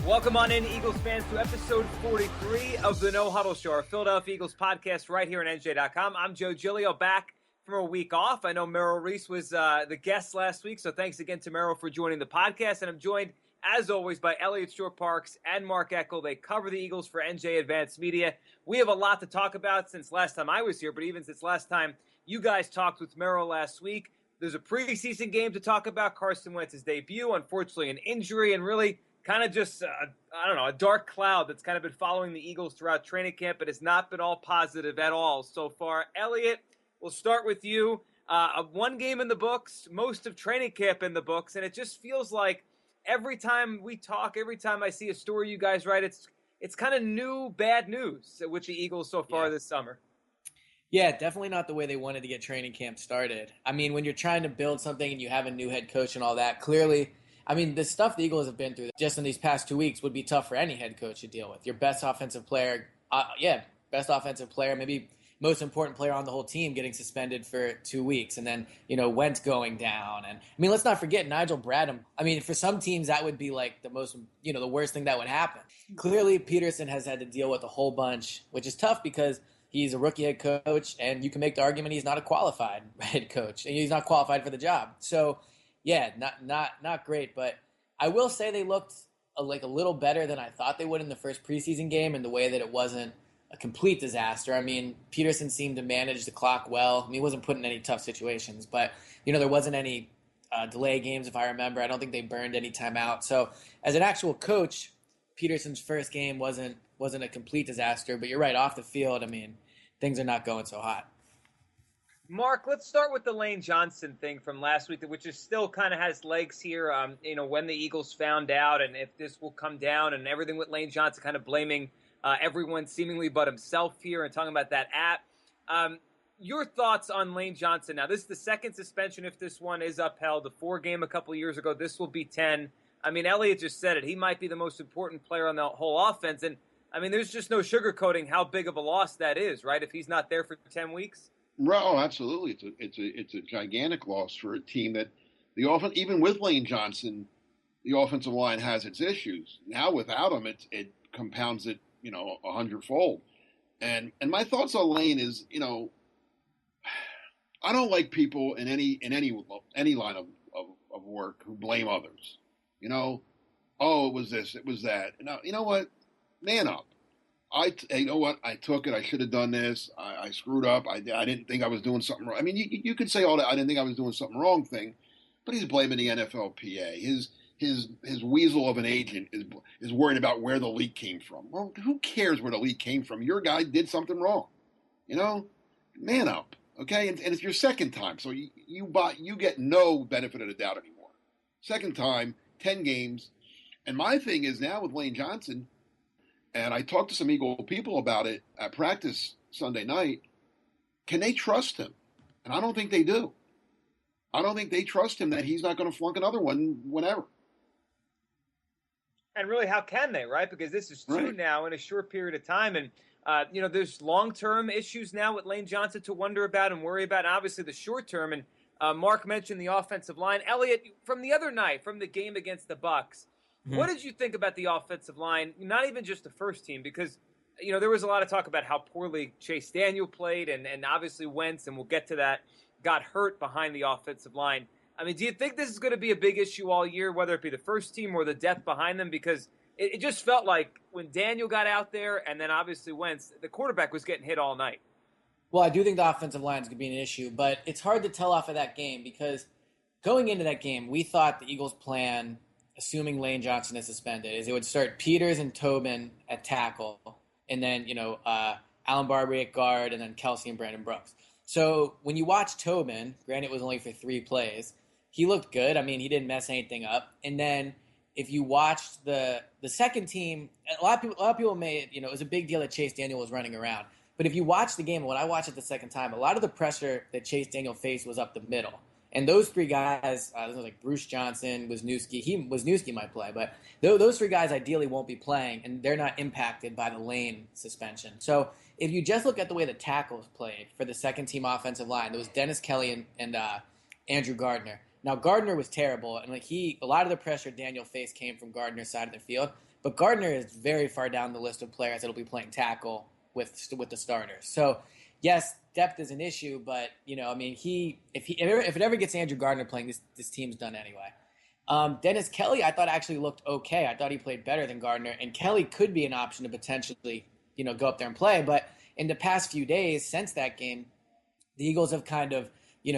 Welcome on in, Eagles fans, to episode 43 of the No Huddle Show, our Philadelphia Eagles podcast right here on NJ.com. I'm Joe Giglio, back from a week off. I know Merrill Reese was the guest last week, so thanks again to Merrill for joining the podcast. And I'm joined, as always, by Elliot Short-Parks and Mark Eckel. They cover the Eagles for NJ Advanced Media. We have a lot to talk about since last time I was here, but even since last time you guys talked with Merrill last week. There's a preseason game to talk about, Carson Wentz's debut, unfortunately an injury, and really kind of just, a dark cloud that's kind of been following the Eagles throughout training camp, but it's not been all positive at all so far. Elliot, we'll start with you. One game in the books, most of training camp in the books, and it just feels like every time we talk, every time I see a story you guys write, it's kind of new bad news with the Eagles so far this summer. Yeah, definitely not the way they wanted to get training camp started. I mean, when you're trying to build something and you have a new head coach and all that, clearly, I mean, the stuff the Eagles have been through just in these past 2 weeks would be tough for any head coach to deal with. Your best offensive player, maybe most important player on the whole team getting suspended for 2 weeks, and then, Wentz going down. And I mean, let's not forget Nigel Bradham. I mean, for some teams, that would be like the most, the worst thing that would happen. Clearly, Pederson has had to deal with a whole bunch, which is tough because he's a rookie head coach, and you can make the argument he's not a qualified head coach, and he's not qualified for the job. So, yeah, not great. But I will say they looked like a little better than I thought they would in the first preseason game, in the way that it wasn't a complete disaster. I mean, Pederson seemed to manage the clock well. I mean, he wasn't put in any tough situations, but there wasn't any delay games, if I remember. I don't think they burned any time out. So, as an actual coach, Pederson's first game wasn't a complete disaster, but you're right, off the field, I mean, things are not going so hot. Mark, let's start with the Lane Johnson thing from last week, which is still kind of has legs here. When the Eagles found out and if this will come down, and everything with Lane Johnson kind of blaming everyone seemingly but himself here and talking about that app. Your thoughts on Lane Johnson? Now, this is the second suspension if this one is upheld. The 4-game a couple of years ago, this will be 10. I mean, Elliot just said it. He might be the most important player on the whole offense. And, I mean, there's just no sugarcoating how big of a loss that is, right, if he's not there for 10 weeks? Oh, absolutely. It's a gigantic loss for a team that even with Lane Johnson, the offensive line has its issues. Now without him, it compounds it, 100-fold. And my thoughts on Lane is, I don't like people in any line of work who blame others. Oh, it was this, it was that. Now, you know what? Man up. You know what? I took it. I should have done this. I screwed up. I didn't think I was doing something wrong. I mean, you could say all that. I didn't think I was doing something wrong thing, but he's blaming the NFLPA. His weasel of an agent is worried about where the leak came from. Well, who cares where the leak came from? Your guy did something wrong. Man up. Okay, and it's your second time, so you get no benefit of the doubt anymore. Second time, 10 games, and my thing is now with Lane Johnson. And I talked to some Eagle people about it at practice Sunday night. Can they trust him? And I don't think they do. I don't think they trust him that he's not going to flunk another one whenever. And really, how can they, right? Because this is two now in a short period of time. And, there's long-term issues now with Lane Johnson to wonder about and worry about. And obviously, the short-term. And Mark mentioned the offensive line. Elliot, from the other night, from the game against the Bucs, what did you think about the offensive line, not even just the first team? Because, there was a lot of talk about how poorly Chase Daniel played and obviously Wentz, and we'll get to that, got hurt behind the offensive line. I mean, do you think this is going to be a big issue all year, whether it be the first team or the depth behind them? Because it just felt like when Daniel got out there and then obviously Wentz, the quarterback was getting hit all night. Well, I do think the offensive line is going to be an issue, but it's hard to tell off of that game because going into that game, we thought the Eagles' plan, assuming Lane Johnson is suspended, is it would start Peters and Tobin at tackle, and then, Alan Barbery at guard, and then Kelsey and Brandon Brooks. So when you watch Tobin, granted it was only for 3 plays, he looked good. I mean, he didn't mess anything up. And then if you watched the second team, a lot of people made, it was a big deal that Chase Daniel was running around. But if you watch the game, when I watched it the second time, a lot of the pressure that Chase Daniel faced was up the middle. And those 3 guys, like Bruce Johnson, Wisniewski might play, but those 3 guys ideally won't be playing, and they're not impacted by the Lane suspension. So if you just look at the way the tackles played for the second-team offensive line, there was Dennis Kelly and Andrew Gardner. Now, Gardner was terrible, and a lot of the pressure Daniel faced came from Gardner's side of the field. But Gardner is very far down the list of players that'll be playing tackle with the starters. So yes, depth is an issue, but I mean, if it ever gets Andrew Gardner playing, this team's done anyway. Dennis Kelly, I thought actually looked okay. I thought he played better than Gardner, and Kelly could be an option to potentially go up there and play. But in the past few days since that game, the Eagles have kind of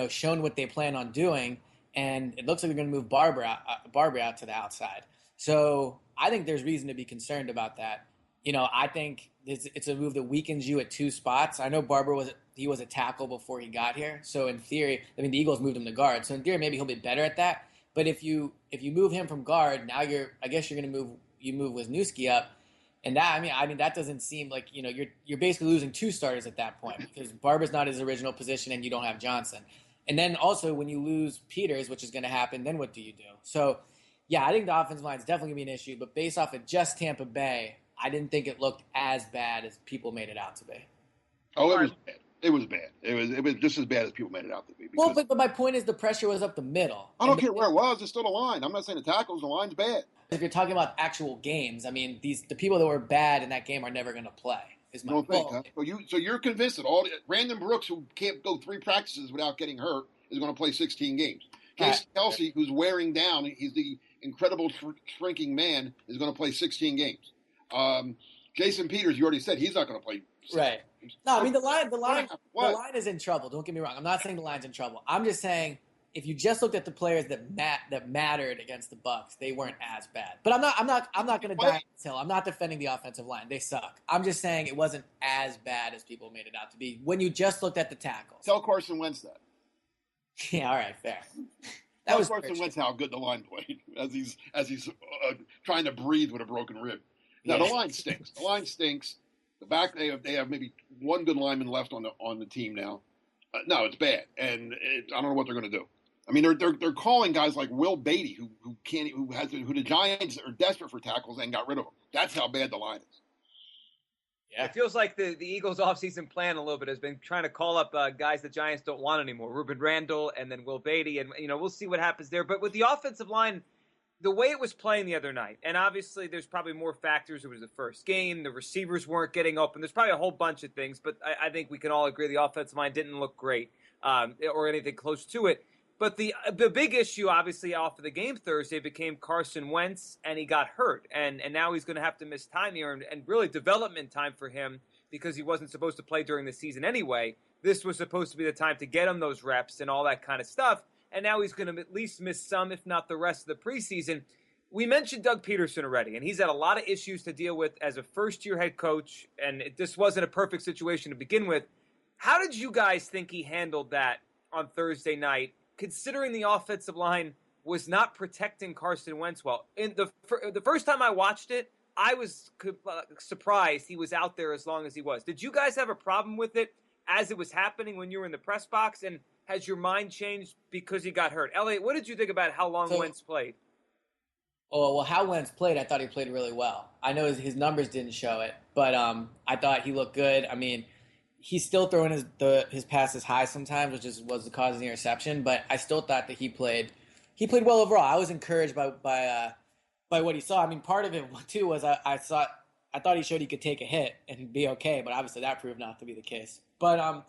shown what they plan on doing, and it looks like they're going to move Barber out to the outside. So I think there's reason to be concerned about that. I think it's a move that weakens you at two spots. I know Barber was a tackle before he got here, so in theory, I mean the Eagles moved him to guard. So in theory, maybe he'll be better at that. But if you move him from guard, now I guess you're going to move Wisniewski up, and that I mean that doesn't seem like you're basically losing two starters at that point because Barber's not his original position and you don't have Johnson. And then also when you lose Peters, which is going to happen, then what do you do? So yeah, I think the offensive line is definitely going to be an issue. But based off of just Tampa Bay, I didn't think it looked as bad as people made it out to be. Oh, it was bad. It was bad. It was just as bad as people made it out to be. Well, but my point is the pressure was up the middle. I don't care where it was. It's still the line. I'm not saying the tackles. The line's bad. If you're talking about actual games, I mean, the people that were bad in that game are never going to play. Is my point. Huh? So you're convinced that Brandon Brooks, who can't go 3 practices without getting hurt, is going to play 16 games. Casey Kelsey, who's wearing down, he's the incredible shrinking man, is going to play 16 games. Jason Peters, you already said he's not going to play. Right. No, I mean the line is in trouble. Don't get me wrong. I'm not saying the line's in trouble. I'm just saying if you just looked at the players that mattered against the Bucs, they weren't as bad. But I'm not going to die on this hill. I'm not defending the offensive line. They suck. I'm just saying it wasn't as bad as people made it out to be when you just looked at the tackles. Tell Carson Wentz that. Yeah. All right. Fair. Tell Carson Wentz how good the line played as he's trying to breathe with a broken rib. Now the line stinks. The line stinks. The back they have maybe one good lineman left on the team now. No, it's bad, and I don't know what they're going to do. I mean, they're calling guys like Will Beatty who the Giants are desperate for tackles and got rid of him. That's how bad the line is. Yeah. It feels like the Eagles' offseason plan a little bit has been trying to call up guys the Giants don't want anymore. Ruben Randall and then Will Beatty, and we'll see what happens there. But with the offensive line, the way it was playing the other night, and obviously there's probably more factors. It was the first game. The receivers weren't getting open. There's probably a whole bunch of things, but I think we can all agree the offensive line didn't look great or anything close to it. But the big issue, obviously, off of the game Thursday became Carson Wentz, and he got hurt. And now he's going to have to miss time here and really development time for him because he wasn't supposed to play during the season anyway. This was supposed to be the time to get him those reps and all that kind of stuff. And now he's going to at least miss some, if not the rest of the preseason. We mentioned Doug Pederson already, and he's had a lot of issues to deal with as a first-year head coach, and this wasn't a perfect situation to begin with. How did you guys think he handled that on Thursday night, considering the offensive line was not protecting Carson Wentz well? In the first time I watched it, I was surprised he was out there as long as he was. Did you guys have a problem with it as it was happening when you were in the press box, and has your mind changed because he got hurt? Elliot, what did you think about how long Wentz played? Oh, well, how Wentz played, I thought he played really well. I know his numbers didn't show it, but I thought he looked good. I mean, he's still throwing his passes high sometimes, which was the cause of the interception, but I still thought that he played well overall. I was encouraged by what he saw. I mean, part of it, too, was I thought he showed he could take a hit and be okay, but obviously that proved not to be the case. But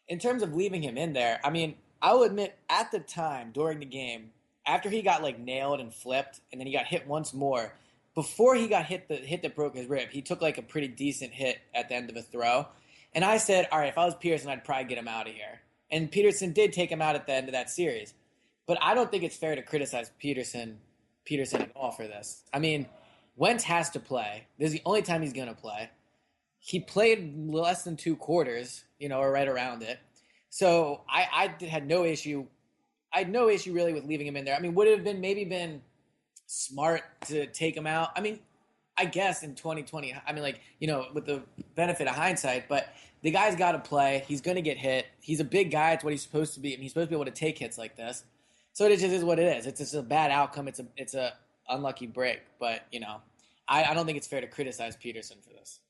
in terms of leaving him in there, I mean, I will admit at the time during the game, after he got nailed and flipped, and then he got hit once more, before he got hit that broke his rib, he took a pretty decent hit at the end of a throw. And I said, all right, if I was Pederson, I'd probably get him out of here. And Pederson did take him out at the end of that series. But I don't think it's fair to criticize Pederson at all for this. I mean, Wentz has to play. This is the only time he's going to play. He played less than 2 quarters, or right around it. So I had no issue. I had no issue really with leaving him in there. I mean, would it have been smart to take him out? I mean, I guess in 2020, I mean, with the benefit of hindsight, but the guy's got to play. He's going to get hit. He's a big guy. It's what he's supposed to be. I mean, he's supposed to be able to take hits like this. So it just is what it is. It's just a bad outcome. It's a unlucky break. But, I don't think it's fair to criticize Pederson for this.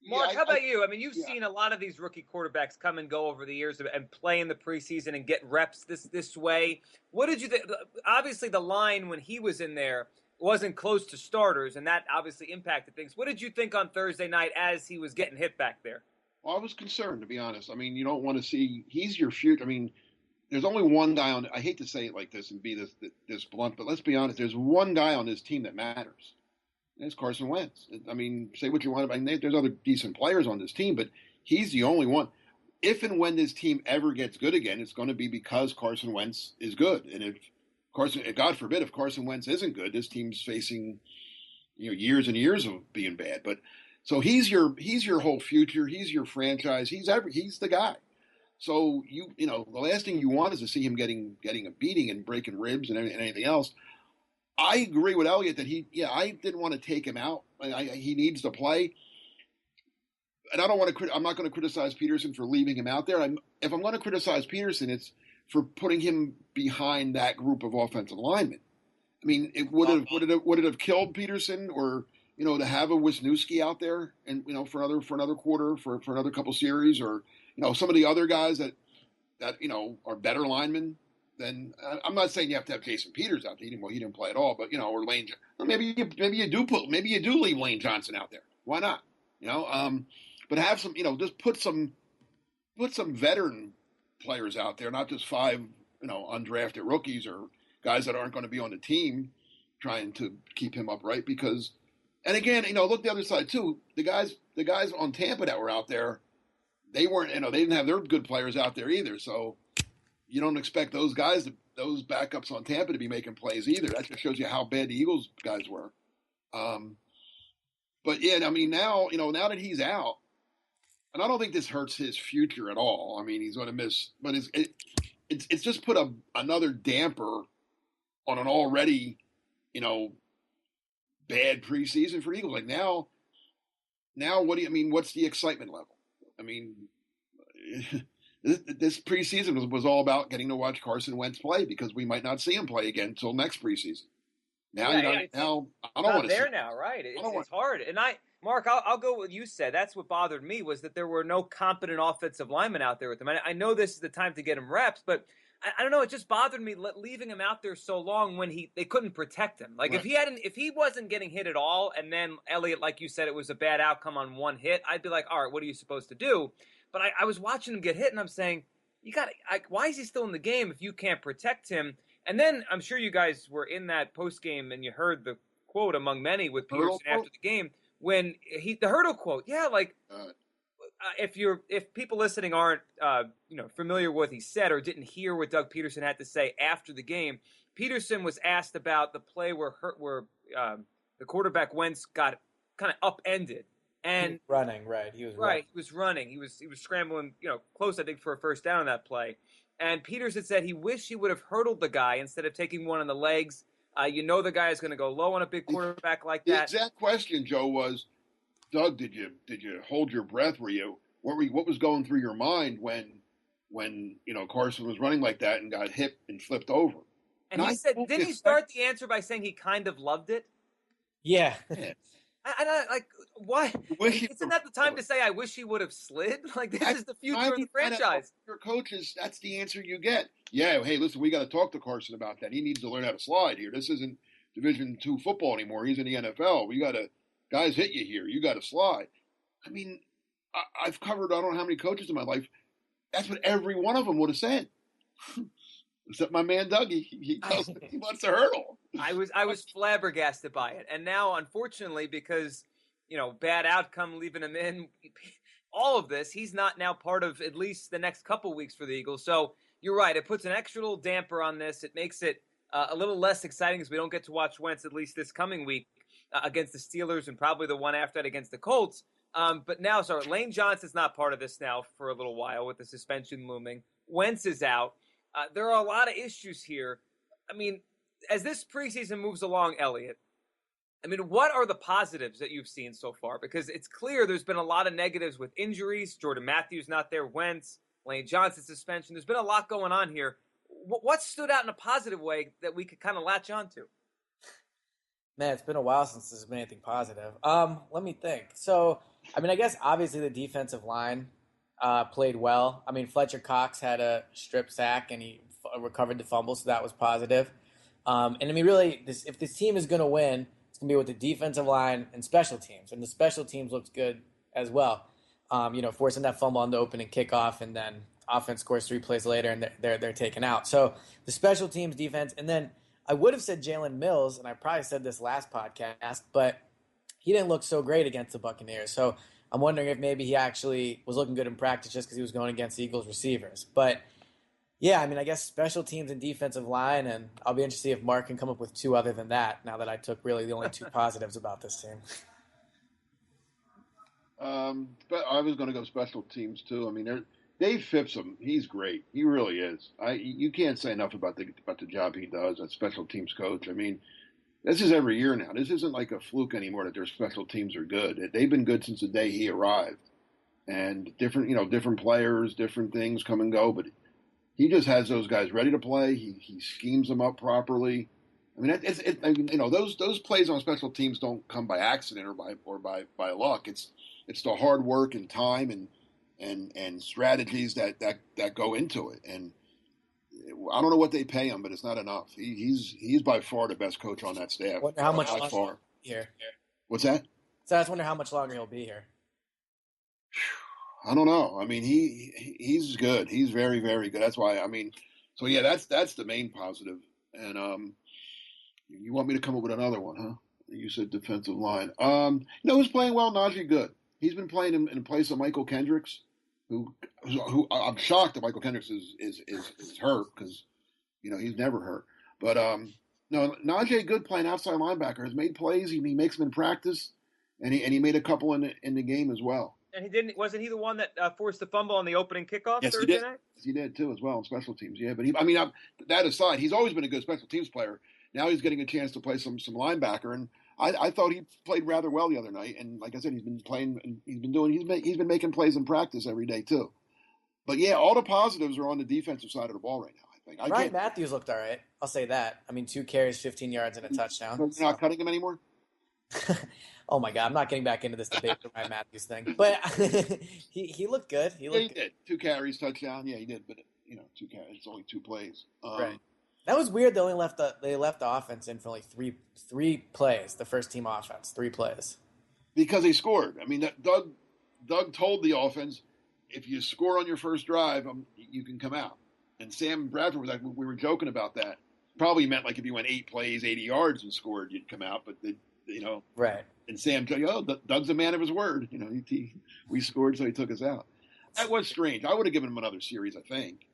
Mark, how about you? I mean, you've seen a lot of these rookie quarterbacks come and go over the years and play in the preseason and get reps this way. What did you think? Obviously, the line when he was in there, wasn't close to starters, and that obviously impacted things. What did you think on Thursday night as he was getting hit back there? Well, I was concerned, to be honest. I mean, you don't want to see he's your future. I mean, there's only one guy on. I hate to say it like this and be this blunt, but let's be honest. There's one guy on this team that matters. And it's Carson Wentz. I mean, say what you want. I mean, there's other decent players on this team, but he's the only one. If and when this team ever gets good again, it's going to be because Carson Wentz is good. And if Carson, God forbid, if Carson Wentz isn't good, this team's facing years and years of being bad. But so he's your whole future. He's your franchise. He's the guy. So the last thing you want is to see him getting a beating and breaking ribs and anything else. I agree with Elliott that I didn't want to take him out. He needs to play, and I'm not going to criticize Pederson for leaving him out there. If I'm going to criticize Pederson, it's for putting him behind that group of offensive linemen. I mean, would it have killed Pederson or to have a Wisniewski out there and for another quarter for another couple series or some of the other guys that are better linemen. Then I'm not saying you have to have Jason Peters out there. He didn't play at all, but or Lane. Maybe you do leave Lane Johnson out there. Why not? But have some. Just put some veteran players out there, not just 5 undrafted rookies or guys that aren't going to be on the team, trying to keep him upright. Because, and again, look the other side too. The guys on Tampa that were out there, they weren't. They didn't have their good players out there either. So. You don't expect those backups on Tampa to be making plays either. That just shows you how bad the Eagles guys were. But yeah, I mean now that he's out, and I don't think this hurts his future at all. I mean he's going to miss, but it's just put another damper on an already bad preseason for Eagles. Like now what do you mean? What's the excitement level? I mean. This preseason was all about getting to watch Carson Wentz play because we might not see him play again until next preseason. Now, now I don't want to there now, right? It's hard. And Mark, I'll go with what you said. That's what bothered me was that there were no competent offensive linemen out there with him. I know this is the time to get him reps, but I don't know. It just bothered me leaving him out there so long when they couldn't protect him. Like right. if he wasn't getting hit at all, and then Elliott, like you said, it was a bad outcome on one hit, I'd be like, all right, what are you supposed to do? But I was watching him get hit, and I'm saying, why is he still in the game if you can't protect him? And then I'm sure you guys were in that post game, and you heard the quote among many with Pederson after the game when the hurdle quote. Yeah, like if people listening aren't familiar with what he said or didn't hear what Doug Pederson had to say after the game, Pederson was asked about the play where the quarterback Wentz got kind of upended. And he was running, right? He was running. He was scrambling, close, I think, for a first down on that play. And Pederson said he wished he would have hurdled the guy instead of taking one on the legs. The guy is going to go low on a big quarterback like that. The exact question, Joe, was, Doug, did you hold your breath? What was going through your mind when Carson was running like that and got hit and flipped over? And he said, didn't he start the answer by saying he kind of loved it? Yeah. Why? Isn't that the time to say, I wish he would have slid? Like, this is the future of the franchise. Your coaches, that's the answer you get. Yeah, hey, listen, we got to talk to Carson about that. He needs to learn how to slide here. This isn't Division II football anymore. He's in the NFL. Guys hit you here. You got to slide. I mean, I've covered, I don't know how many coaches in my life. That's what every one of them would have said. Except my man Dougie, he wants to hurdle. I was flabbergasted by it, and now, unfortunately, because bad outcome leaving him in, all of this, he's not now part of at least the next couple weeks for the Eagles. So you're right; it puts an extra little damper on this. It makes it a little less exciting because we don't get to watch Wentz at least this coming week against the Steelers and probably the one after that against the Colts. But now, Lane Johnson's not part of this now for a little while with the suspension looming. Wentz is out. There are a lot of issues here. I mean, as this preseason moves along, Elliott, what are the positives that you've seen so far? Because it's clear there's been a lot of negatives with injuries. Jordan Matthews not there, Wentz, Lane Johnson suspension. There's been a lot going on here. What stood out in a positive way that we could kind of latch on to? Man, it's been a while since there's been anything positive. Let me think. So, I guess obviously the defensive line played well. Fletcher Cox had a strip sack and he recovered the fumble, so that was positive. And I mean, really, if this team is going to win, it's going to be with the defensive line and special teams. And the special teams looks good as well. Forcing that fumble on the opening kickoff, and then offense scores 3 plays later, and they're taken out. So the special teams, defense, and then I would have said Jalen Mills, and I probably said this last podcast, but he didn't look so great against the Buccaneers. So I'm wondering if maybe he actually was looking good in practice just because he was going against the Eagles receivers. But yeah, I mean, I guess special teams and defensive line, and I'll be interested to see if Mark can come up with 2 other than that, now that I took really the only 2 positives about this team. But I was going to go special teams too. I mean, Dave Phipps, he's great. He really is. You can't say enough about the job he does as special teams coach. I mean, this is every year now. This isn't like a fluke anymore that their special teams are good. They've been good since the day he arrived, and different players, different things come and go, but he just has those guys ready to play. He schemes them up properly. I mean, those plays on special teams don't come by accident or by luck. It's the hard work and time and strategies that go into it. And I don't know what they pay him, but it's not enough. He's by far the best coach on that staff. Wonder how much by far here? What's that? So I just wonder how much longer he'll be here. I don't know. I mean, he's good. He's very, very good. That's why. I mean, so yeah, that's the main positive. And you want me to come up with another one, huh? You said defensive line. Who's playing well? Najee Good. He's been playing in place of Michael Kendricks, who I'm shocked that Michael Kendricks is hurt, because he's never hurt. But no, Najee Good playing outside linebacker has made plays. He makes them in practice, and he made a couple in the game as well. And wasn't he the one that forced the fumble on the opening kickoff Thursday night? Yes, he did too as well in special teams. Yeah, but that aside, he's always been a good special teams player. Now he's getting a chance to play some linebacker, and I thought he played rather well the other night. And like I said, he's been making plays in practice every day too. But yeah, all the positives are on the defensive side of the ball right now, I think. Ryan Matthews looked all right. I'll say that. I mean, 2 carries, 15 yards, and a touchdown. You're not cutting him anymore? Oh my God, I'm not getting back into this debate with Ryan Matthews thing. But he looked good. He did. 2 carries, touchdown. Yeah, he did. But 2 carries, it's only 2 plays. Right. That was weird. They left the offense in for only three plays. The first team offense, 3 plays. Because they scored. I mean, Doug told the offense, if you score on your first drive, you can come out. And Sam Bradford was like, we were joking about that. Probably meant like if you went 8 plays, 80 yards and scored, you'd come out. But right. And Sam told you, Doug's a man of his word. We scored, so he took us out. That was strange. I would have given him another series, I think.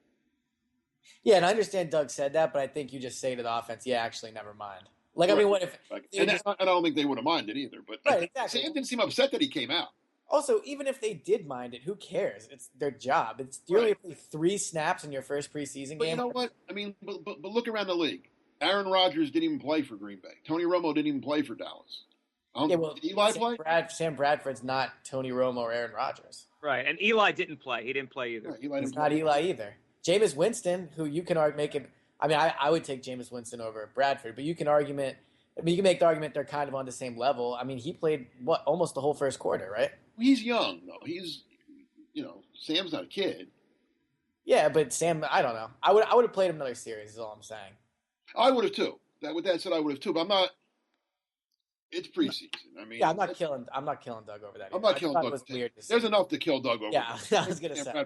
Yeah, and I understand Doug said that, but I think you just say to the offense, yeah, actually, never mind. Like, right. I mean, what if... I don't think they would have minded either, but right, exactly. Sam didn't seem upset that he came out. Also, even if they did mind it, who cares? It's their job. You only play 3 snaps in your first preseason game. But you know what? I mean, but look around the league. Aaron Rodgers didn't even play for Green Bay. Tony Romo didn't even play for Dallas. Did Eli play? Sam Bradford's not Tony Romo or Aaron Rodgers. Right, and Eli didn't play. He didn't play either. Right, He's not Eli either. Jameis Winston, who you can make it. I mean, I would take Jameis Winston over Bradford, but you can make the argument they're kind of on the same level. I mean, he played almost the whole first quarter, right? He's young though. He's, Sam's not a kid. Yeah, but Sam, I don't know. I would have played him another series. Is all I'm saying. I would have too. With that said, I would have too. But I'm not. It's preseason. I mean, yeah, I'm not killing Doug over that. I'm not killing Doug. There's enough to kill Doug over. Yeah, I was gonna say.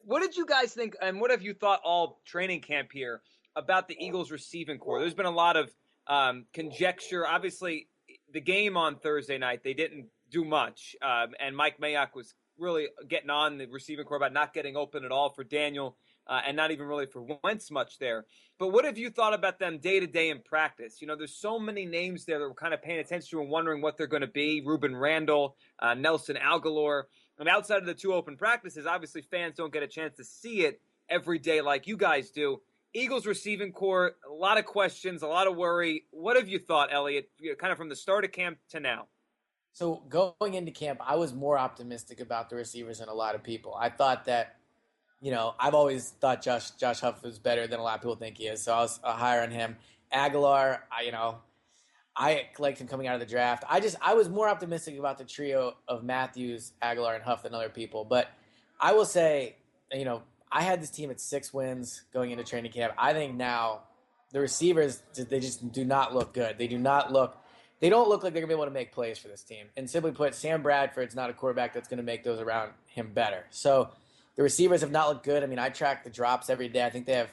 What did you guys think, and what have you thought all training camp here about the Eagles receiving core? There's been a lot of conjecture. Obviously, the game on Thursday night, they didn't do much, and Mike Mayock was really getting on the receiving core about not getting open at all for Daniel, and not even really for Wentz much there. But what have you thought about them day-to-day in practice? There's so many names there that we're kind of paying attention to and wondering what they're going to be. Ruben Randall, Nelson Aguilar. I mean, outside of the 2 open practices, obviously fans don't get a chance to see it every day like you guys do. Eagles receiving core, a lot of questions, a lot of worry. What have you thought, Elliot, kind of from the start of camp to now? So going into camp, I was more optimistic about the receivers than a lot of people. I thought that, I've always thought Josh Huff was better than a lot of people think he is, so I was higher on him. Aguilar, I liked him coming out of the draft. I was more optimistic about the trio of Matthews, Aguilar, and Huff than other people. But I will say, I had this team at 6 wins going into training camp. I think now the receivers, they just do not look good. They don't look like they're going to be able to make plays for this team. And simply put, Sam Bradford's not a quarterback that's going to make those around him better. So the receivers have not looked good. I mean, I track the drops every day. I think they have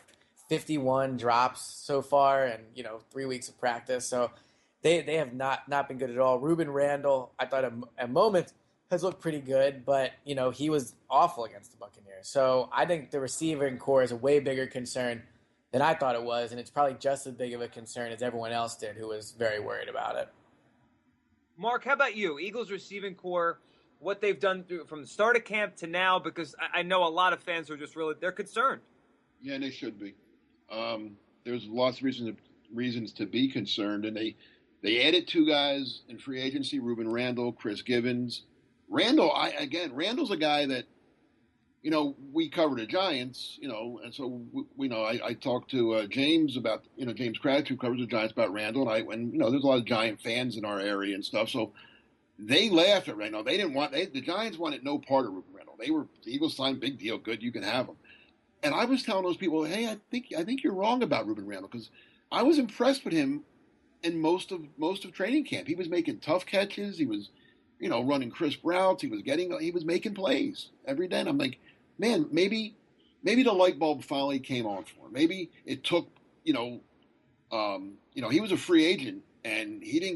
51 drops so far and, 3 weeks of practice. So they have not been good at all. Ruben Randall, I thought at moments has looked pretty good, but, he was awful against the Buccaneers. So I think the receiving core is a way bigger concern than I thought it was, and it's probably just as big of a concern as everyone else did who was very worried about it. Mark, how about you? Eagles receiving core, what they've done from the start of camp to now, because I know a lot of fans are just they're concerned. Yeah, and they should be. There's lots of reasons to be concerned, and they added 2 guys in free agency, Ruben Randall, Chris Givens. Randall's a guy that, we cover the Giants, and so I talked to James about, James Craddock, who covers the Giants, about Randall, and there's a lot of Giant fans in our area and stuff, so they laughed at Randall. The Giants wanted no part of Ruben Randall. The Eagles signed, big deal, good, you can have him. And I was telling those people, hey, I think you're wrong about Ruben Randall, because I was impressed with him in most of training camp. He was making tough catches. He was, running crisp routes. He was making plays every day. And I'm like, man, maybe the light bulb finally came on for him. Maybe it took, he was a free agent and he didn't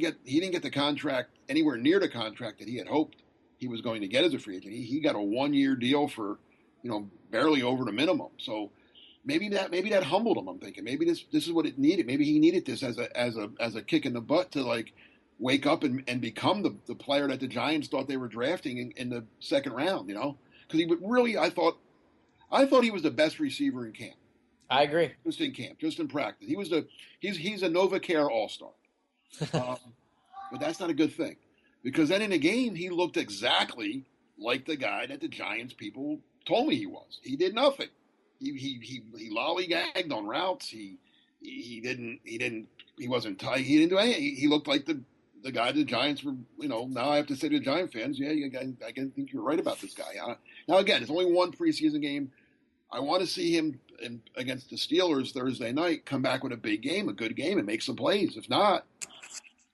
get the contract anywhere near the contract that he had hoped he was going to get as a free agent. He got a 1-year deal for, barely over the minimum. So maybe that humbled him. I'm thinking maybe this is what it needed. Maybe he needed this as a kick in the butt to like wake up and become the player that the Giants thought they were drafting in the second round. Because he would really, I thought he was the best receiver in camp. I agree. Just in camp, just in practice. He's a NovaCare all-star. But that's not a good thing, because then in the game he looked exactly like the guy that the Giants people told me he was. He did nothing. He lollygagged on routes. He wasn't tight. He didn't do anything. He looked like the guy the Giants were. Now I have to say to the Giant fans, yeah, I think you're right about this guy. Now again, it's only one preseason game. I want to see him against the Steelers Thursday night come back with a big game, a good game, and make some plays. If not,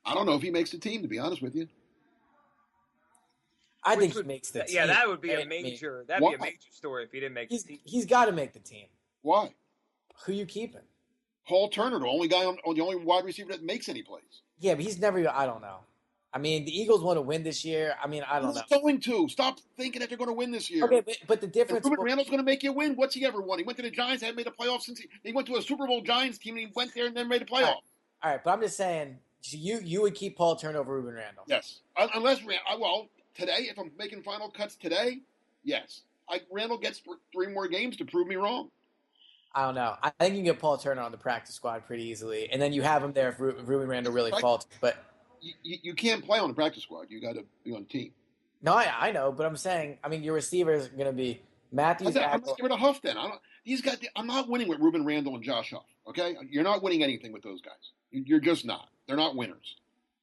I don't know if he makes the team, to be honest with you. I think he makes the team. Yeah, that would be a major. That'd be a major story if he didn't make the team. He's got to make the team. Why? Who you keeping? Paul Turner, the only wide receiver that makes any plays. Yeah, but he's never. I don't know. I mean, the Eagles want to win this year. I mean, I don't know. He's going to. Stop thinking that they're going to win this year. Okay, but the difference. Ruben Randall's going to make you win. What's he ever won? He went to the Giants, hadn't made a playoff since he went to a Super Bowl Giants team, and he went there and then made a playoff. All right, but I'm just saying, you would keep Paul Turner over Ruben Randall. Yes, unless today, if I'm making final cuts today, yes. Randall gets 3 more games to prove me wrong. I don't know. I think you can get Paul Turner on the practice squad pretty easily, and then you have him there if Ruben Randall really falters. But you can't play on the practice squad. You got to be on the team. No, I know, but I'm saying, your receivers are going to be Matthews. I'm not giving a Huff then. I'm not winning with Ruben Randall and Josh Huff. Okay, you're not winning anything with those guys. You're just not. They're not winners.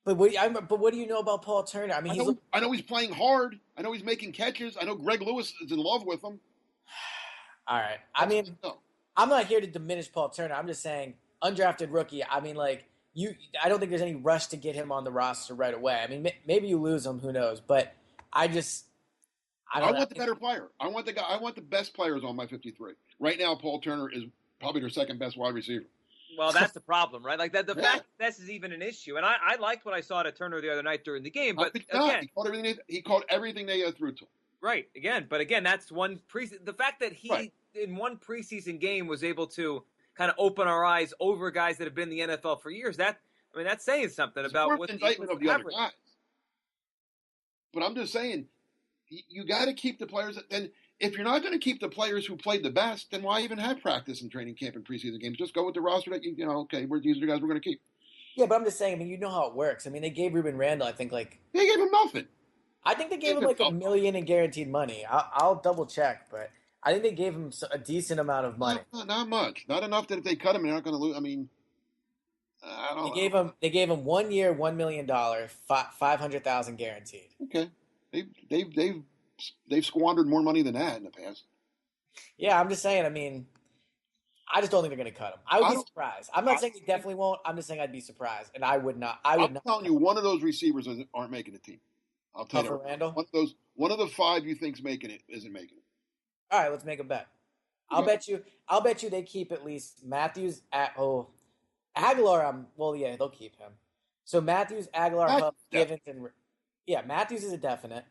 But what do you know about Paul Turner? I know he's playing hard. I know he's making catches. I know Greg Lewis is in love with him. All right. I'm not here to diminish Paul Turner. I'm just saying, undrafted rookie. I don't think there's any rush to get him on the roster right away. Maybe you lose him. Who knows? But I want the better player. I want the best players on my 53. Right now, Paul Turner is probably their second best wide receiver. Well, that's the problem, right? Like that, the fact that this is even an issue. And I liked what I saw to Turner the other night during the game. But again, he caught everything they threw to him. Right. But again, that's one the fact that he in one preseason game was able to kind of open our eyes over guys that have been in the NFL for years. That's saying something about what indictment of the other guys. But I'm just saying, you got to keep the players. Then, if you're not going to keep the players who played the best, then why even have practice and training camp and preseason games? Just go with the roster that these are the guys we're going to keep. Yeah, but I'm just saying. You know how it works. They gave Ruben Randall. I think they gave him nothing. I think they gave him like $1 million in guaranteed money. I'll double check, but I think they gave him a decent amount of money. Not much. Not enough that if they cut him, they're not going to lose. I don't know. They gave him 1 year, $1 million, $500,000 guaranteed. Okay, they've squandered more money than that in the past. Yeah, I'm just saying. I just don't think they're going to cut him. I would I be don't- surprised. I'm not saying they definitely won't. I'm just saying I'd be surprised, and I would not. I would I'm not. telling you, one of those receivers aren't making the team. I'll tell you. Huffer Randall. One of the 5 you think's making it isn't making it. All right, let's make a bet. I'll bet you they keep at least Matthews at Aguilar. Yeah, they'll keep him. So Matthews, Aguilar, That's Huff, Givens, and Matthews is a definite.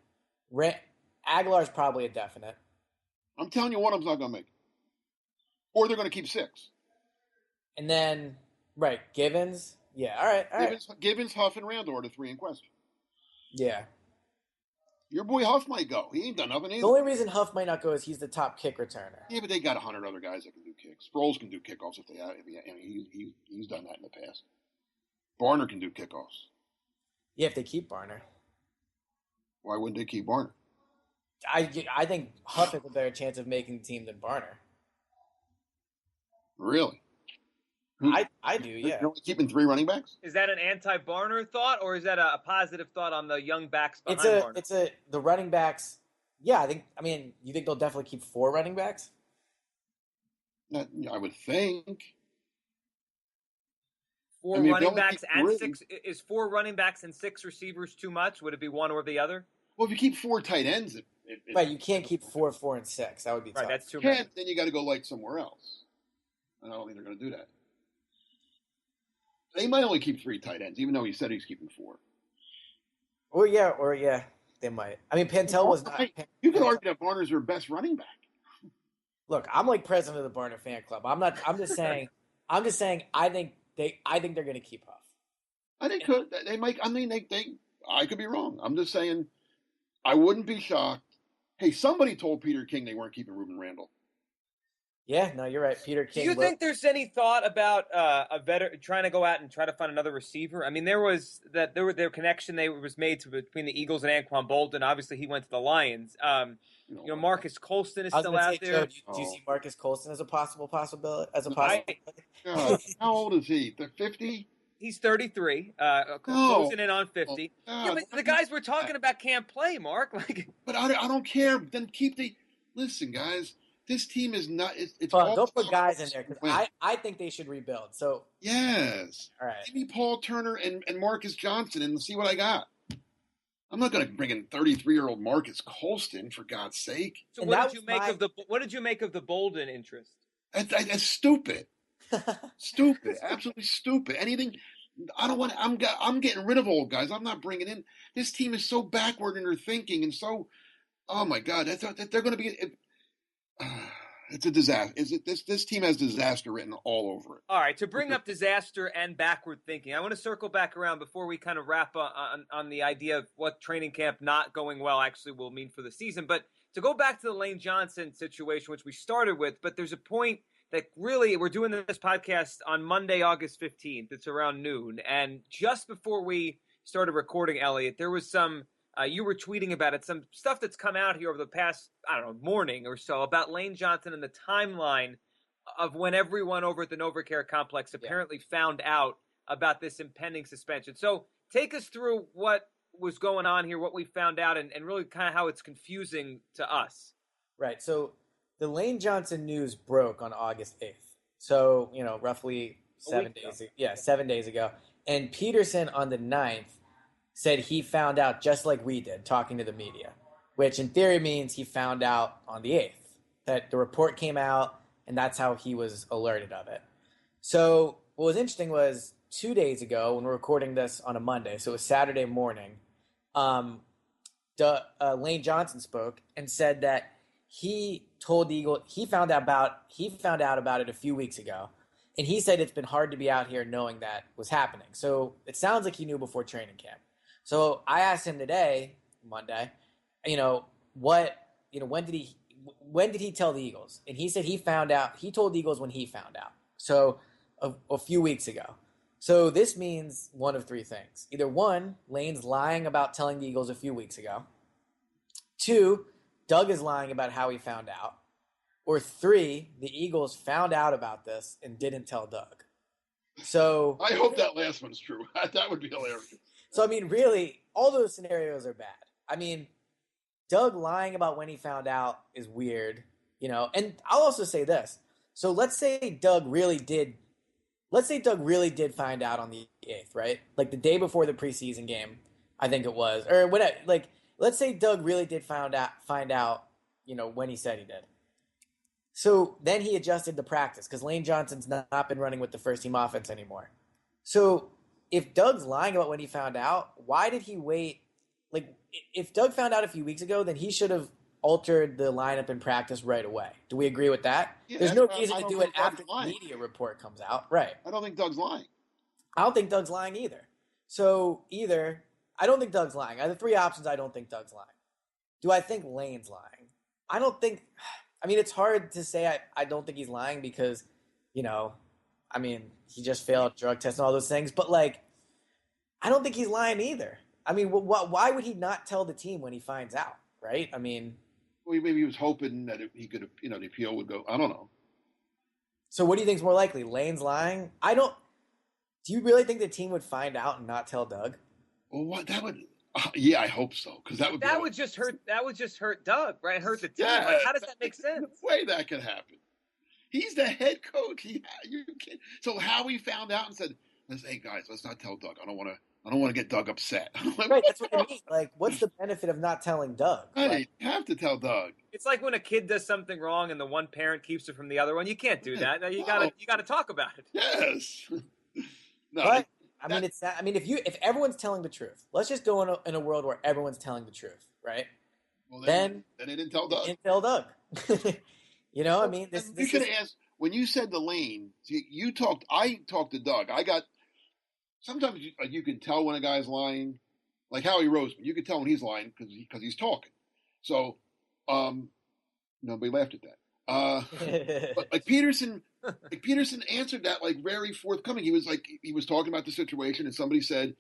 Aguilar's probably a definite. I'm telling you, one of them's not going to make it, or they're going to keep 6. And then Givens. Yeah, all right. Givens, Huff, and Randall are the 3 in question. Yeah. Your boy Huff might go. He ain't done nothing either. The only reason Huff might not go is he's the top kick returner. Yeah, but they got 100 other guys that can do kicks. Sproles can do kickoffs if they have. He's done that in the past. Barner can do kickoffs. Yeah, if they keep Barner. Why wouldn't they keep Barner? I think Huff has a better chance of making the team than Barner. Really? I do, yeah. You're only keeping 3 running backs? Is that an anti-Barner thought, or is that a positive thought on the young backs behind Barner? The running backs. Yeah, you think they'll definitely keep 4 running backs? I would think. 4 running backs and 6 is 4 running backs and 6 receivers too much? Would it be one or the other? Well, if you keep 4 tight ends, right, you can't keep 4, 4, and 6. That would be tough. Right, that's too many. Then you got to go light somewhere else. And I don't think they're going to do that. They might only keep 3 tight ends, even though he said he's keeping 4. Or yeah, they might. I mean, Pantel was not. You could argue that Barner's their best running back. Look, I'm like president of the Barner fan club. I'm not. I'm just saying. I think they're going to keep Huff. I think they might. I mean, I could be wrong. I'm just saying. I wouldn't be shocked. Hey, somebody told Peter King they weren't keeping Ruben Randall. Yeah, no, you're right. Peter King. Do you think there's any thought about a veteran trying to go out and try to find another receiver? I mean, there was their connection was made between the Eagles and Anquan Bolden. Obviously, he went to the Lions. Marcus Colston is still out there. Do you see Marcus Colston as a possibility? God, how old is he? They're 50. He's 33, closing in on 50. But the guys we're talking about can't play, Mark. But I don't care. Then keep the. Listen, guys. This team is not. It's all don't put guys in there because I think they should rebuild. So yes, all right. Give me Paul Turner and Marcus Johnson and see what I got. I'm not going to bring in 33-year-old Marcus Colston for God's sake. So what did you make of the Bolden interest? That's stupid. Stupid, absolutely stupid. Anything. I don't want. I'm getting rid of old guys. I'm not bringing in. This team is so backward in their thinking and so. Oh my God, they're going to be. It's a disaster. This team has disaster written all over it. All right, to bring up disaster and backward thinking, I want to circle back around before we kind of wrap on the idea of what training camp not going well actually will mean for the season. But to go back to the Lane Johnson situation, which we started with, but there's a point that really we're doing this podcast on Monday, August 15th. It's around noon. And just before we started recording, Elliot, there was some you were tweeting about it, some stuff that's come out here over the past, morning or so about Lane Johnson and the timeline of when everyone over at the NovaCare complex apparently found out about this impending suspension. So take us through what was going on here, what we found out, and really kind of how it's confusing to us. Right. So the Lane Johnson news broke on August 8th. So, roughly 7 days. Yeah, 7 days ago. And Pederson on the 9th said he found out just like we did, talking to the media, which in theory means he found out on the 8th, that the report came out, and that's how he was alerted of it. So what was interesting was 2 days ago, when we're recording this on a Monday, so it was Saturday morning, Lane Johnson spoke and said that he told the Eagle he found out about it a few weeks ago, and he said it's been hard to be out here knowing that was happening. So it sounds like he knew before training camp. So I asked him today, Monday, when did he tell the Eagles? And he said he told the Eagles when he found out. So a few weeks ago. So this means one of 3 things. Either 1, Lane's lying about telling the Eagles a few weeks ago. 2, Doug is lying about how he found out. Or 3, the Eagles found out about this and didn't tell Doug. So I hope that last one's true. That would be hilarious. So, really, all those scenarios are bad. Doug lying about when he found out is weird, And I'll also say this. So let's say Doug really did. Let's say Doug really did find out on the 8th, right? Like the day before the preseason game, I think it was, or whatever. Like, let's say Doug really did find out, when he said he did. So then he adjusted the practice because Lane Johnson's not been running with the first team offense anymore. So if Doug's lying about when he found out, why did he wait? Like, if Doug found out a few weeks ago, then he should have altered the lineup in practice right away. Do we agree with that? Yeah, There's no reason to do it after the lying. media report comes out. Right. I don't think Doug's lying. I don't think Doug's lying either. So I don't think Doug's lying. Out of the three options, I don't think Doug's lying. Do I think Lane's lying? I don't think. I mean, it's hard to say I don't think he's lying because, he just failed drug tests and all those things. But, I don't think he's lying either. I mean, why would he not tell the team when he finds out, right? I mean. Well, maybe he was hoping that he could, the appeal would go. I don't know. So what do you think is more likely? Lane's lying? Do you really think the team would find out and not tell Doug? Well, what that would. Yeah, I hope so because that would just hurt. That would just hurt Doug, right? Hurt the team. Yeah, How does that make sense? No way that could happen. He's the head coach. You can't. So Howie found out and said, "Hey guys, let's not tell Doug. I don't want to get Doug upset." Right, that's what I mean. Like, what's the benefit of not telling Doug? Right, you have to tell Doug. It's like when a kid does something wrong and the one parent keeps it from the other one. You can't do that. You gotta talk about it. Yes. No. But if everyone's telling the truth, let's just go in a world where everyone's telling the truth, right? Well, then they didn't tell Doug. Didn't tell Doug. You should have asked when you said the Lane. I talked to Doug. Sometimes you can tell when a guy's lying, like Howie Roseman. You can tell when he's lying because he's talking. So, nobody laughed at that. But Pederson answered that very forthcoming. He was talking about the situation, and somebody said,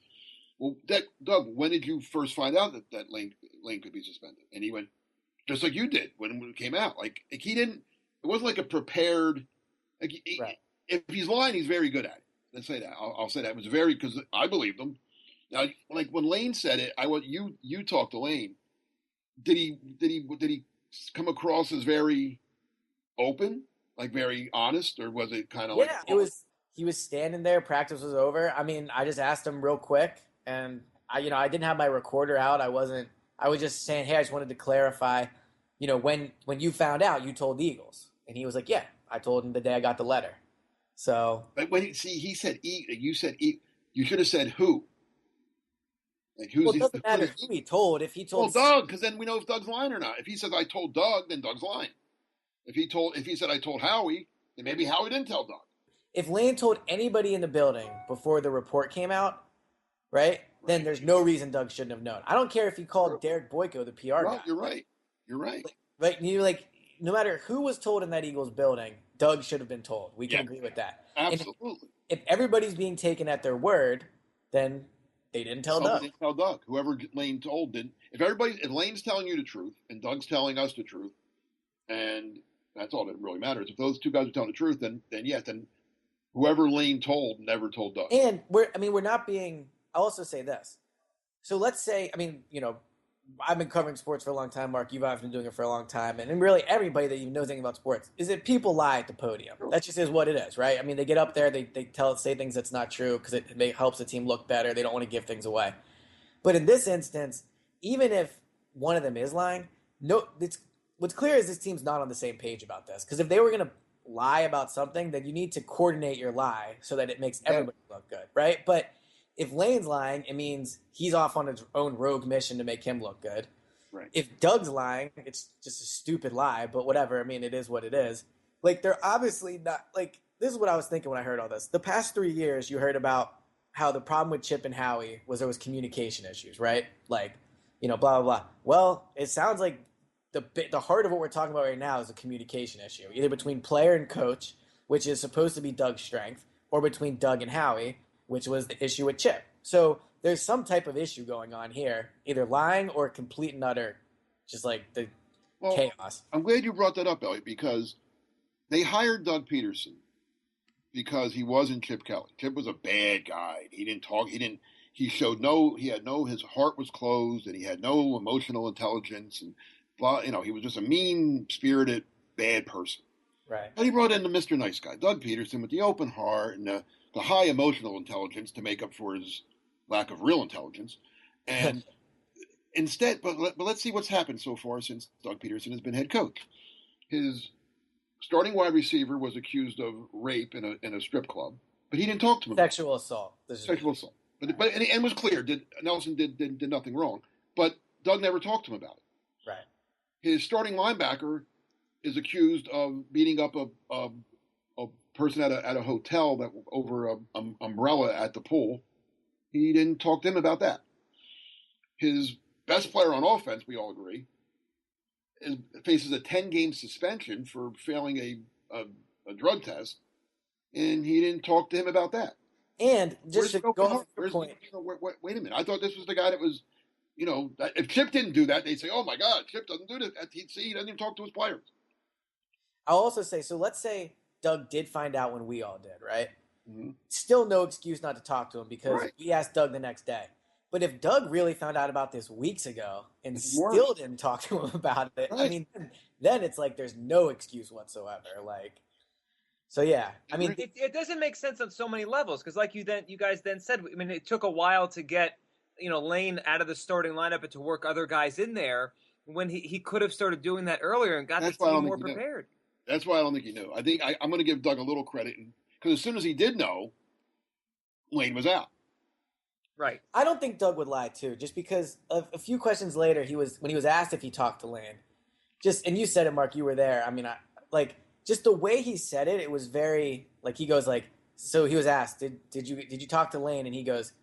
"Well, Doug, when did you first find out that Lane could be suspended?" And he went, just like you did when it came out. He didn't. It wasn't like a prepared. Right. If he's lying, he's very good at it. Let's say that. I'll say that it was because I believed him. Now, when Lane said it, you talked to Lane. Did he come across as very open, very honest, or was it kind of it was. He was standing there. Practice was over. I mean, I just asked him real quick, and I didn't have my recorder out. I was just saying, hey, I just wanted to clarify. When you found out, you told the Eagles, and he was like, yeah, I told him the day I got the letter. So, but when he said you said you should have said who. Well, it doesn't matter who he told. If he told Doug, because then we know if Doug's lying or not. If he says I told Doug, then Doug's lying. If he said I told Howie, then maybe Howie didn't tell Doug. If Lane told anybody in the building before the report came out, right? Then there's no reason Doug shouldn't have known. I don't care if he called Derek Boyko the PR guy. You're right. You're right. No matter who was told in that Eagles building, Doug should have been told. We can agree with that. Absolutely. If everybody's being taken at their word, then they didn't tell Doug. Didn't tell Doug. Whoever Lane told didn't. If Lane's telling you the truth and Doug's telling us the truth, and that's all that really matters. If those two guys are telling the truth, then whoever Lane told never told Doug. And we're not being. I'll also say this. So let's say, I've been covering sports for a long time, Mark. You've been doing it for a long time. And really everybody that even knows anything about sports is that people lie at the podium. That just is what it is, right? They get up there, they say things that's not true because it helps the team look better. They don't want to give things away. But in this instance, even if one of them is lying, what's clear is this team's not on the same page about this. Because if they were going to lie about something, then you need to coordinate your lie so that it makes everybody look good, right? But if Lane's lying, it means he's off on his own rogue mission to make him look good. Right. If Doug's lying, it's just a stupid lie, but whatever. It is what it is. They're obviously not this is what I was thinking when I heard all this. The past 3 years, you heard about how the problem with Chip and Howie was there was communication issues, right? Blah, blah, blah. Well, it sounds like the heart of what we're talking about right now is a communication issue, either between player and coach, which is supposed to be Doug's strength, or between Doug and Howie, which was the issue with Chip. So there's some type of issue going on here, either lying or complete and utter, just chaos. I'm glad you brought that up, Elliot, because they hired Doug Pederson because he wasn't Chip Kelly. Chip was a bad guy. He didn't talk. His heart was closed and he had no emotional intelligence and blah. He was just a mean-spirited, bad person. Right. But he brought in the Mr. Nice Guy, Doug Pederson, with the open heart and the high emotional intelligence to make up for his lack of real intelligence. And instead, but let's see what's happened so far since Doug Pederson has been head coach. His starting wide receiver was accused of rape in a strip club, but he didn't talk to him. Sexual assault. Sexual assault. But and was clear. Nelson did nothing wrong, but Doug never talked to him about it. Right. His starting linebacker is accused of beating up a person at a hotel that over an umbrella at the pool. He didn't talk to him about that. His best player on offense, we all agree, faces a 10-game suspension for failing a drug test, and he didn't talk to him about that. And just to go off your point, wait a minute. I thought this was the guy that was, if Chip didn't do that, they'd say, "Oh my God, Chip doesn't do this." He doesn't even talk to his players. I'll also say, so let's say Doug did find out when we all did, right? Mm-hmm. Still no excuse not to talk to him because we asked Doug the next day. But if Doug really found out about this weeks ago and still didn't talk to him about it, I mean, then it's like there's no excuse whatsoever. Like, so yeah, I mean, it doesn't make sense on so many levels because, like you guys then said, I mean, it took a while to get Lane out of the starting lineup and to work other guys in there when he could have started doing that earlier and got the team more prepared. That's why I don't think he knew. I think I'm going to give Doug a little credit because as soon as he did know, Lane was out. Right. I don't think Doug would lie too, just because a few questions later, when he was asked if he talked to Lane, and you said it, Mark, you were there. I mean, just the way he said it, it was very like he goes like, so he was asked, did you talk to Lane? And he goes,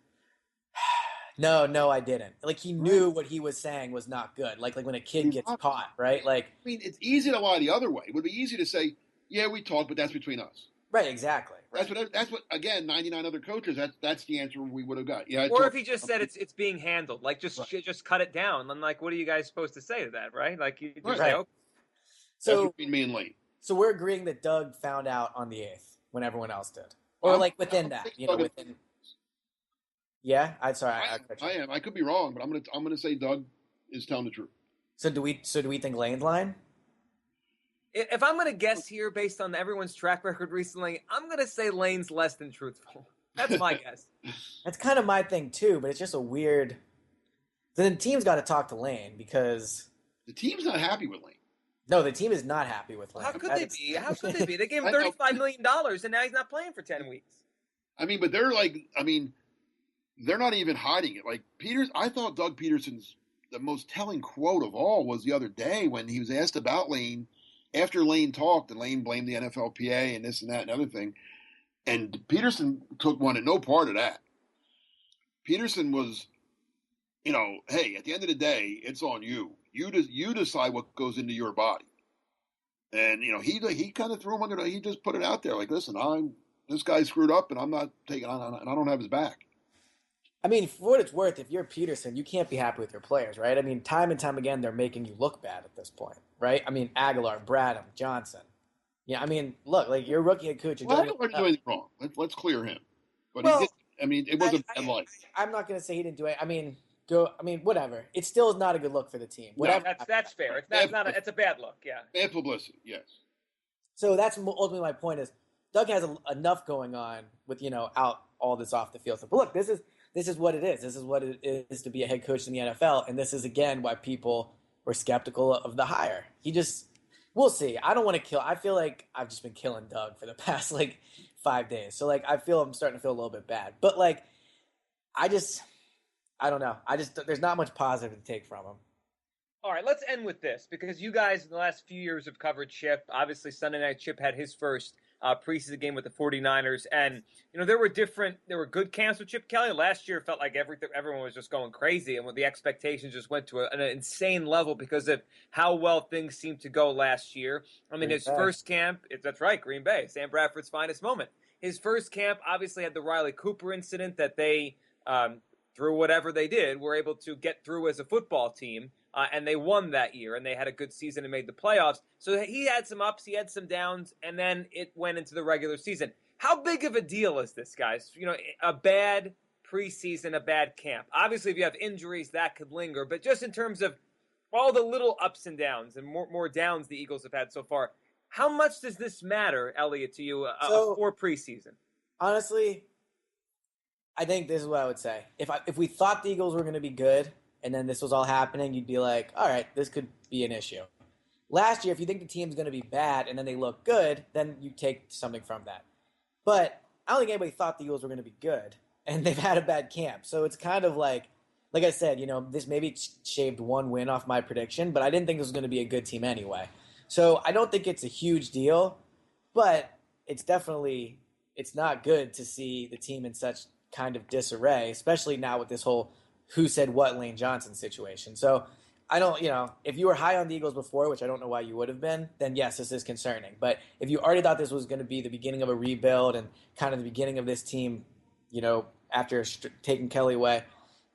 no, I didn't. Like he knew what he was saying was not good. Like when a kid gets caught, right? Like, I mean, it's easy to lie the other way. It would be easy to say, yeah, we talked, but that's between us. Right, exactly. Right. That's what again, 99 other coaches, that's the answer we would have got. Yeah. Or if he just said it's being handled, like just cut it down. And like, what are you guys supposed to say to that, right? Like you just say, okay. So that's between me and Lane. So we're agreeing that Doug found out on the 8th when everyone else did. Or like within that, within. Yeah, I am. I could be wrong, but I'm gonna say Doug is telling the truth. So do we think Lane's lying? If I'm gonna guess here, based on everyone's track record recently, I'm gonna say Lane's less than truthful. That's my guess. That's kind of my thing too, but it's just a weird. Then the team's got to talk to Lane because the team's not happy with Lane. No, the team is not happy with Lane. How could they be? How could they be? They gave him $35 million, and now he's not playing for 10 weeks. I mean, but they're not even hiding it. Like I thought Doug Pederson's the most telling quote of all was the other day when he was asked about Lane after Lane talked, and Lane blamed the NFLPA and this and that and other thing. And Pederson wanted no part of that. Pederson was, hey, at the end of the day, it's on you. You decide what goes into your body. And, he kind of threw him under he just put it out there like, listen, this guy screwed up and I'm not taking on, and I don't have his back. I mean, for what it's worth, if you're Pederson, you can't be happy with your players, right? I mean, time and time again, they're making you look bad at this point, right? I mean, Aguilar, Bradham, Johnson. Yeah, I mean, look, like you're a rookie head coach. Aguilar didn't do anything wrong. Let's clear him. But he did. I mean, it was a bad life. I'm not going to say he didn't do it. I mean, whatever. It still is not a good look for the team. Whatever. No, that's fair. It's a bad look. Yeah. Bad publicity. Yes. So that's ultimately my point. Is Doug has enough going on with out all this off the field stuff. But look, this is what it is. This is what it is to be a head coach in the NFL, and this is again why people were skeptical of the hire. We'll see. I don't want to kill. I feel like I've just been killing Doug for the past 5 days. So I'm starting to feel a little bit bad. But I don't know. There's not much positive to take from him. All right, let's end with this because you guys in the last few years have covered Chip. Obviously, Sunday night Chip had his first preseason game with the 49ers. And, there were good camps with Chip Kelly. Last year it felt like everyone was just going crazy. And when the expectations just went to an insane level because of how well things seemed to go last year. I mean, his first camp, that's right, Green Bay, Sam Bradford's finest moment. His first camp obviously had the Riley Cooper incident that they, through whatever they did, were able to get through as a football team. And they won that year, and they had a good season and made the playoffs. So he had some ups, he had some downs, and then it went into the regular season. How big of a deal is this, guys? A bad preseason, a bad camp. Obviously, if you have injuries, that could linger. But just in terms of all the little ups and downs and more downs the Eagles have had so far, How much does this matter, Elliot, to you for preseason? Honestly, I think this is what I would say. If we thought the Eagles were going to be good and then this was all happening, you'd be like, all right, this could be an issue. Last year, if you think the team's going to be bad and then they look good, then you take something from that. But I don't think anybody thought the Eagles were going to be good, and they've had a bad camp. So it's kind of like I said, this maybe shaved one win off my prediction, but I didn't think this was going to be a good team anyway. So I don't think it's a huge deal, but it's not good to see the team in such kind of disarray, especially now with this whole who said what Lane Johnson situation. So I don't, if you were high on the Eagles before, which I don't know why you would have been, then yes, this is concerning. But if you already thought this was going to be the beginning of a rebuild and kind of the beginning of this team, after taking Kelly away,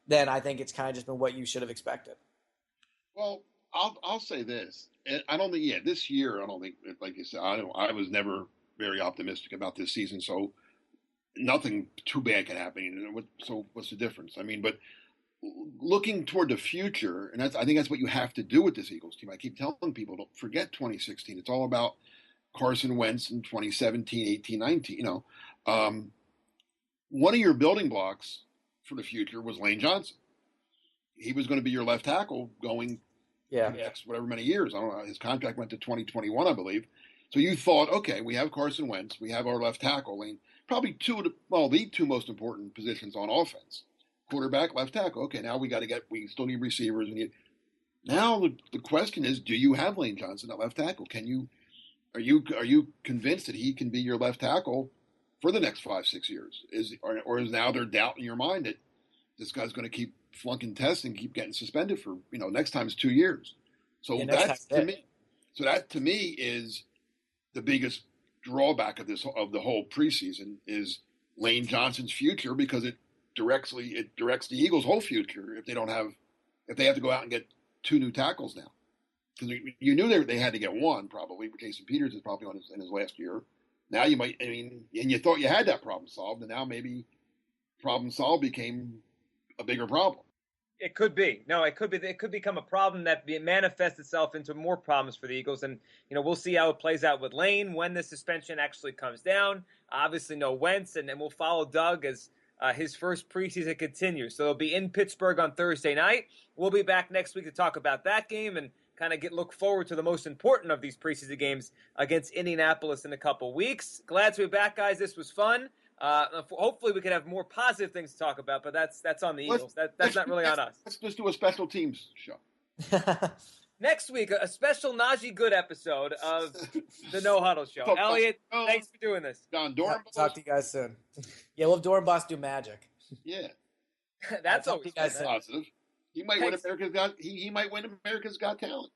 then I think it's kind of just been what you should have expected. Well, I'll say this. I don't think, this year, I don't think, like you said, I was never very optimistic about this season, so nothing too bad can happen. So what's the difference? I mean, but looking toward the future, and I think that's what you have to do with this Eagles team. I keep telling people, don't forget 2016. It's all about Carson Wentz in 2017, 18, 19. One of your building blocks for the future was Lane Johnson. He was going to be your left tackle going the next whatever many years. I don't know. His contract went to 2021, I believe. So you thought, okay, we have Carson Wentz, we have our left tackle, Lane. Probably the two most important positions on offense. Quarterback, left tackle. Okay, now we still need receivers. Now the question is, do you have Lane Johnson at left tackle? Are you convinced that he can be your left tackle for the next 5-6 years? Or is now there doubt in your mind that this guy's going to keep flunking tests and keep getting suspended for, next time is 2 years. So that to me is the biggest drawback of the whole preseason is Lane Johnson's future, because it directs the Eagles' whole future if they have to go out and get 2 new tackles now. Because you knew they had to get one probably. Jason Peters is probably in his last year. Now you might, and you thought you had that problem solved, and now maybe problem solved became a bigger problem. It could be. No, it could be. It could become a problem that manifests itself into more problems for the Eagles. And, we'll see how it plays out with Lane when the suspension actually comes down. Obviously, no Wentz, and we'll follow Doug as his first preseason continues. So they'll be in Pittsburgh on Thursday night. We'll be back next week to talk about that game and kind of look forward to the most important of these preseason games against Indianapolis in a couple weeks. Glad to be back, guys. This was fun. Hopefully we can have more positive things to talk about, but that's on the Eagles. That's not really on us. Let's just do a special teams show. Next week, a special Najee Good episode of the No Huddle Show. Elliot, thanks for doing this. Don Dornbos. Talk to you guys soon. We'll have Dornbos do magic. Yeah. That's always positive. He might win America's Got Talent.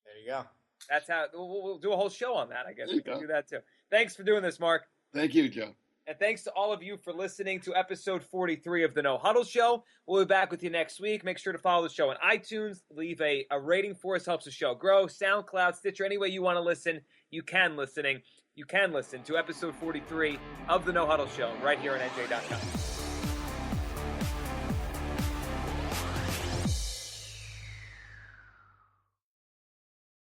There you go. That's how we'll do a whole show on that, I guess. We can do that too. Thanks for doing this, Mark. Thank you, Joe. And thanks to all of you for listening to episode 43 of the No Huddle Show. We'll be back with you next week. Make sure to follow the show on iTunes. Leave a rating for us. Helps the show grow. SoundCloud, Stitcher, any way you want to listen, you can listen to episode 43 of the No Huddle Show right here on NJ.com.